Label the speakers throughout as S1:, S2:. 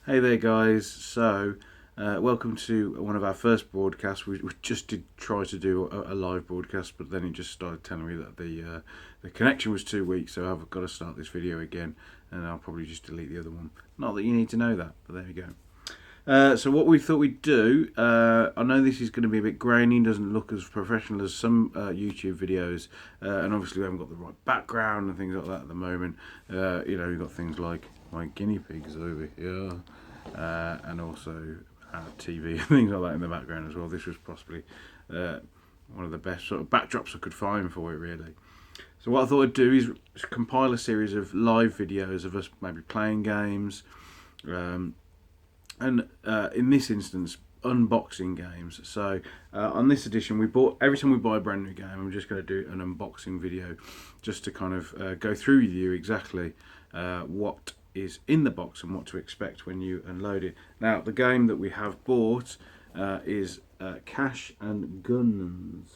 S1: Hey there, guys. Welcome to one of our first broadcasts. We just did try to do a live broadcast, but then it just started telling me that the connection was too weak, so I've got to start this video again, and I'll probably just delete the other one. Not that you need to know that, but there we go. So what we thought we'd do, I know this is going to be a bit grainy, doesn't look as professional as some YouTube videos, and obviously we haven't got the right background and things like that at the moment. You've got things like my guinea pigs over here, and also TV and things like that in the background as well. This was possibly one of the best sort of backdrops I could find for it, really. So what I thought I'd do is compile a series of live videos of us maybe playing games, and in this instance unboxing games. So on this edition we bought, every time we buy a brand new game I'm just going to do an unboxing video just to kind of go through with you exactly what is in the box and what to expect when you unload it. Now the game that we have bought is Cash and Guns.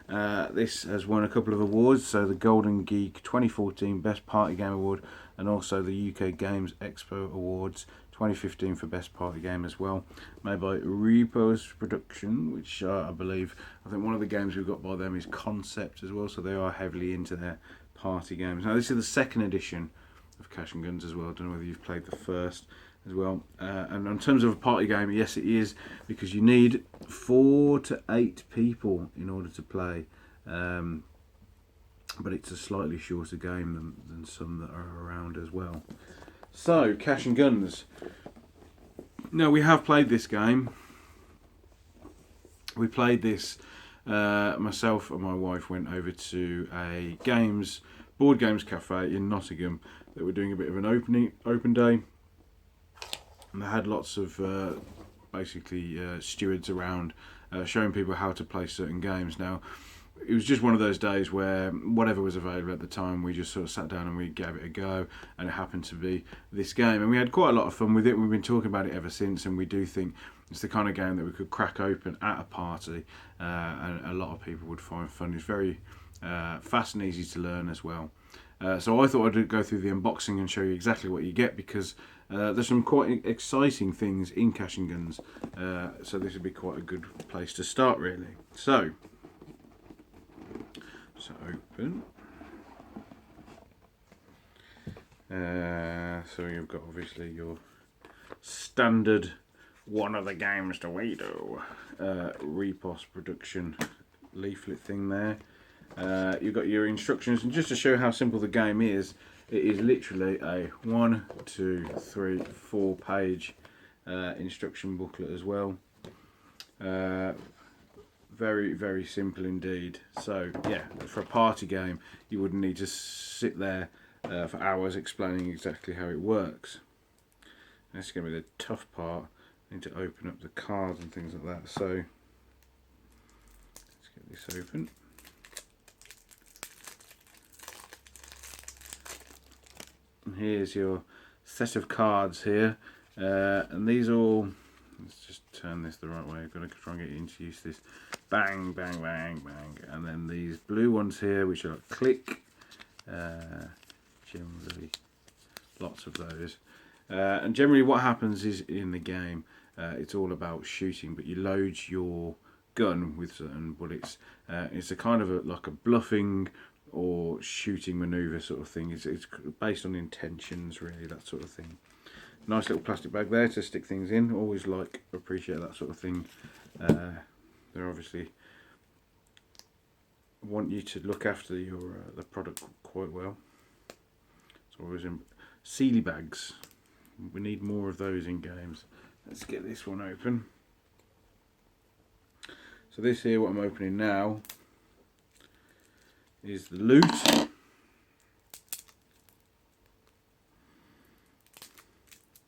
S1: This has won a couple of awards, so the Golden Geek 2014 Best Party Game Award, and also the UK Games Expo Awards 2015 for Best Party Game as well. Made by Repos Production, which I think one of the games we've got by them is Concept as well, so they are heavily into their party games. Now this is the second edition of Cash and Guns as well. I don't know whether you've played the first as well. And in terms of a party game, yes it is, because you need 4 to 8 people in order to play. But it's a slightly shorter game than some that are around as well. So, Cash and Guns. Now, we have played this game. We played this, myself and my wife went over to a board games cafe in Nottingham that were doing a bit of an open day. And they had lots of stewards around showing people how to play certain games. Now, it was just one of those days where whatever was available at the time, we just sort of sat down and we gave it a go, and it happened to be this game, and we had quite a lot of fun with it. We've been talking about it ever since, and we do think it's the kind of game that we could crack open at a party, and a lot of people would find fun. It's very fast and easy to learn as well. So I thought I'd go through the unboxing and show you exactly what you get, because there's some quite exciting things in Cash and Guns, so this would be quite a good place to start, really. So open. So you've got obviously your standard one of the games to we do Repos Production leaflet thing there. You've got your instructions, and just to show how simple the game is, it is literally a 1, 2, 3, 4 page instruction booklet as well. Very, very simple indeed. So yeah, for a party game you wouldn't need to sit there for hours explaining exactly how it works. That's going to be the tough part. I need to open up the cards and things like that. So let's get this open. And here's your set of cards here, and these all, let's just turn this the right way. I've got to try and get you introduced to this. Bang, bang, bang, bang. And then these blue ones here, which are click. Generally, lots of those. And generally what happens is in the game, it's all about shooting, but you load your gun with certain bullets. It's a kind of like a bluffing or shooting manoeuvre sort of thing. It's based on intentions, really, that sort of thing. Nice little plastic bag there to stick things in. Always appreciate that sort of thing. They're obviously want you to look after the product quite well. It's always in Sealy bags. We need more of those in games. Let's get this one open. So this here, what I'm opening now, is the loot.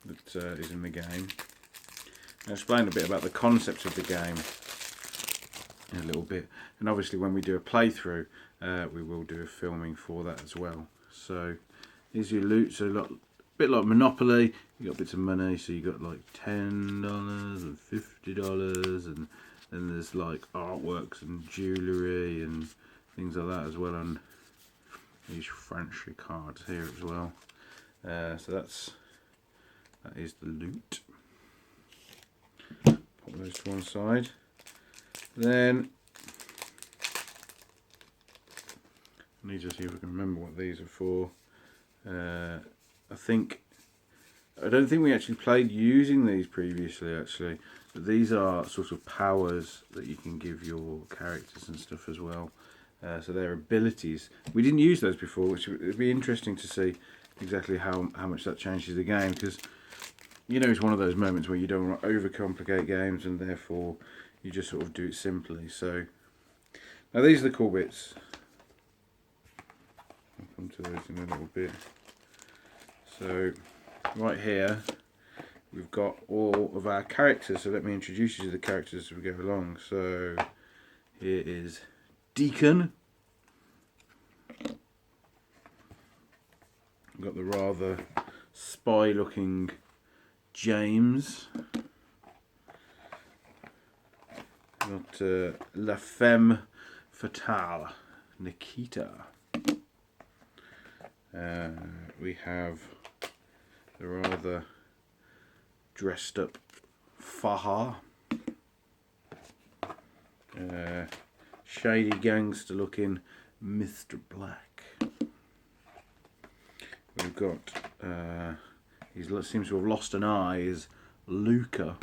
S1: That is in the game. I'll explain a bit about the concept of the game in a little bit, and obviously when we do a playthrough we will do a filming for that as well. So here's your loot. So a bit like Monopoly, you got bits of money, so you got like $10 and $50, and then there's like artworks and jewellery and things like that as well, and these French cards here as well. So that's That is the loot. Pop those to one side. Then I need to see if I can remember what these are for. I don't think we actually played using these previously, actually. But these are sort of powers that you can give your characters and stuff as well. So they're abilities. We didn't use those before, which would be interesting to see exactly how much that changes the game, because you know it's one of those moments where you don't want to overcomplicate games and therefore you just sort of do it simply. So now these are the cool bits. I'll come to those in a little bit. So right here we've got all of our characters, so let me introduce you to the characters as we go along. So here is Deacon. We've got the rather spy looking James. We've got La Femme Fatale, Nikita. We have the rather dressed up Faha. Shady gangster looking Mr. Black. We've got, he seems to have lost an eye, is Luca.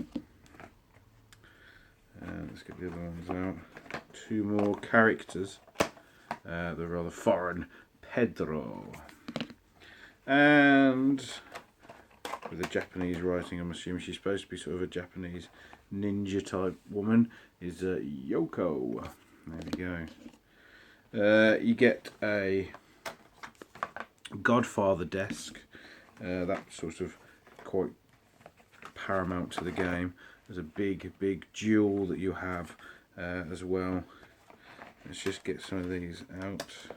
S1: Let's get the other ones out. Two more characters. The rather foreign Pedro. And with the Japanese writing, I'm assuming she's supposed to be sort of a Japanese ninja type woman, is Yoko. There we go. You get a Godfather desk. That's sort of quite paramount to the game. There's a big jewel that you have as well. Let's just get some of these out.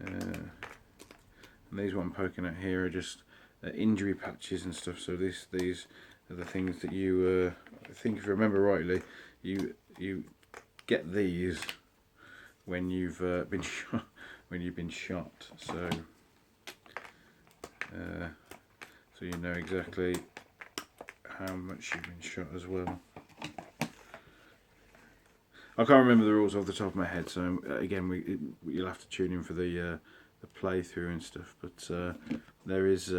S1: And these what I'm poking at here are just injury patches and stuff. So these are the things that you, I think if I remember rightly, you get these when you've been shot. When you've been shot, so you know exactly how much you've been shot as well. I can't remember the rules off the top of my head, so again, you'll have to tune in for the playthrough and stuff. But there's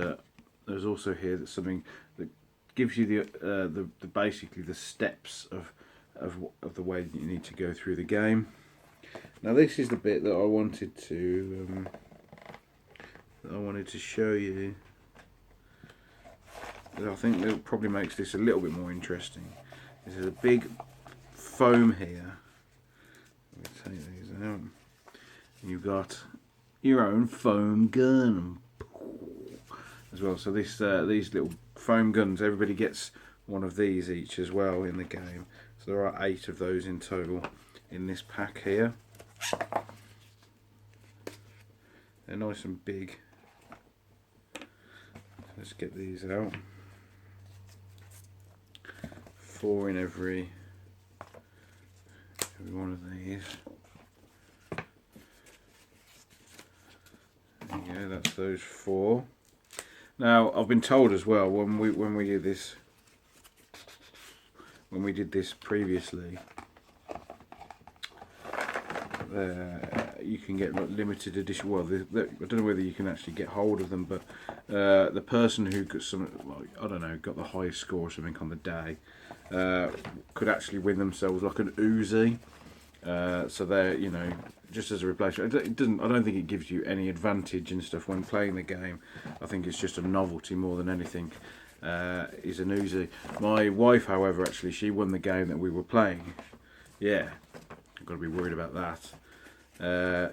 S1: also here that something that gives you the basically the steps of the way that you need to go through the game. Now this is the bit that I wanted to show you. That I think that probably makes this a little bit more interesting. There's a big foam here. Let me take these out. And you've got your own foam gun as well. So these little foam guns, everybody gets one of these each as well in the game. So there are 8 of those in total in this pack here. They're nice and big. Let's get these out. 4 in every one of these. There you go, that's those 4. Now I've been told as well when we did this previously, you can get like limited edition. Well, I don't know whether you can actually get hold of them, but the person who got got the highest score or something on the day could actually win themselves like an Uzi. So they're, just as a replacement. I don't think it gives you any advantage and stuff when playing the game. I think it's just a novelty more than anything. Is an Uzi. My wife, however, actually she won the game that we were playing. Yeah, I've got to be worried about that.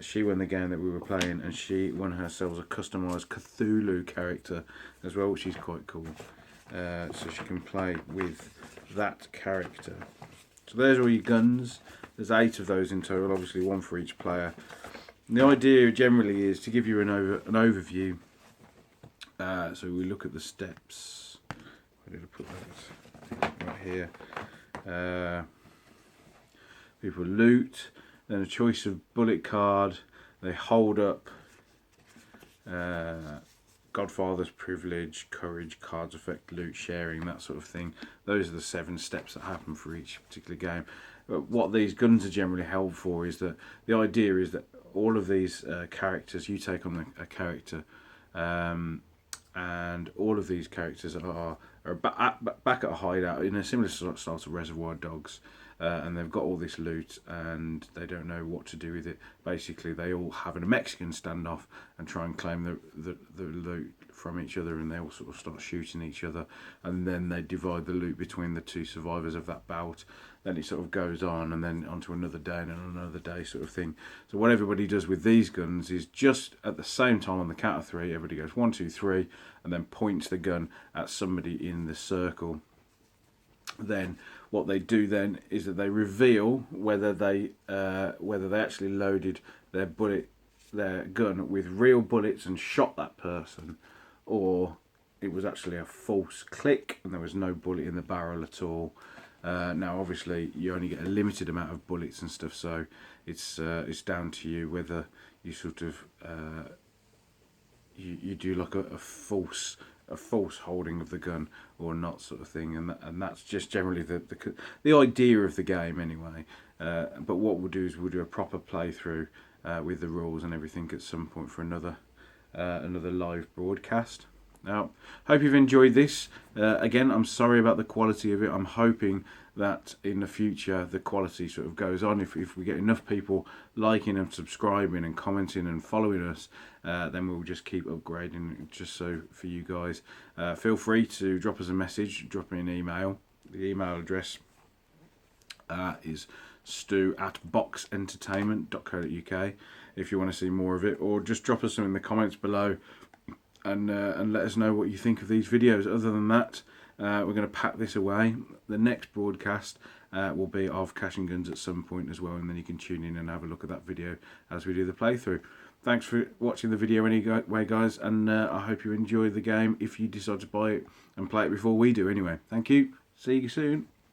S1: She won the game that we were playing, and she won herself a customised Cthulhu character as well, which is quite cool. So she can play with that character. So there's all your guns. There's 8 of those in total, obviously 1 for each player. And the idea generally is to give you an overview. So we look at the steps. Where did I put those? Right here. People loot. Then a choice of bullet card. They hold up Godfather's Privilege, Courage, Cards Effect, Loot, Sharing, that sort of thing. Those are the 7 steps that happen for each particular game. But what these guns are generally held for is that the idea is that all of these characters, you take on a character, and all of these characters are back at a hideout in a similar style to Reservoir Dogs, and they've got all this loot and they don't know what to do with it. Basically, they all have a Mexican standoff and try and claim the loot from each other, and they all sort of start shooting each other, and then they divide the loot between the 2 survivors of that bout. Then it sort of goes on, and then onto another day and another day sort of thing. So what everybody does with these guns is just at the same time, on the count of 3, everybody goes 1, 2, 3, and then points the gun at somebody in the circle. Then what they do then is that they reveal whether they actually loaded their gun with real bullets and shot that person, or it was actually a false click and there was no bullet in the barrel at all. Now, obviously, you only get a limited amount of bullets and stuff, so it's down to you whether you sort of you do like a false holding of the gun or not, sort of thing, and that's just generally the idea of the game anyway. But what we'll do is we'll do a proper playthrough with the rules and everything at some point for another live broadcast. Now, hope you've enjoyed this. Again, I'm sorry about the quality of it. I'm hoping that in the future the quality sort of goes on. If we get enough people liking and subscribing and commenting and following us, then we'll just keep upgrading, just so for you guys. Feel free to drop us a message, drop me an email. The email address is stu@boxentertainment.co.uk if you want to see more of it, or just drop us some in the comments below and let us know what you think of these videos. Other than that, we're going to pack this away. The next broadcast will be of Cash and Guns at some point as well, and then you can tune in and have a look at that video as we do the playthrough. Thanks for watching the video anyway, guys, and I hope you enjoy the game if you decide to buy it and play it before we do anyway. Thank you. See you soon.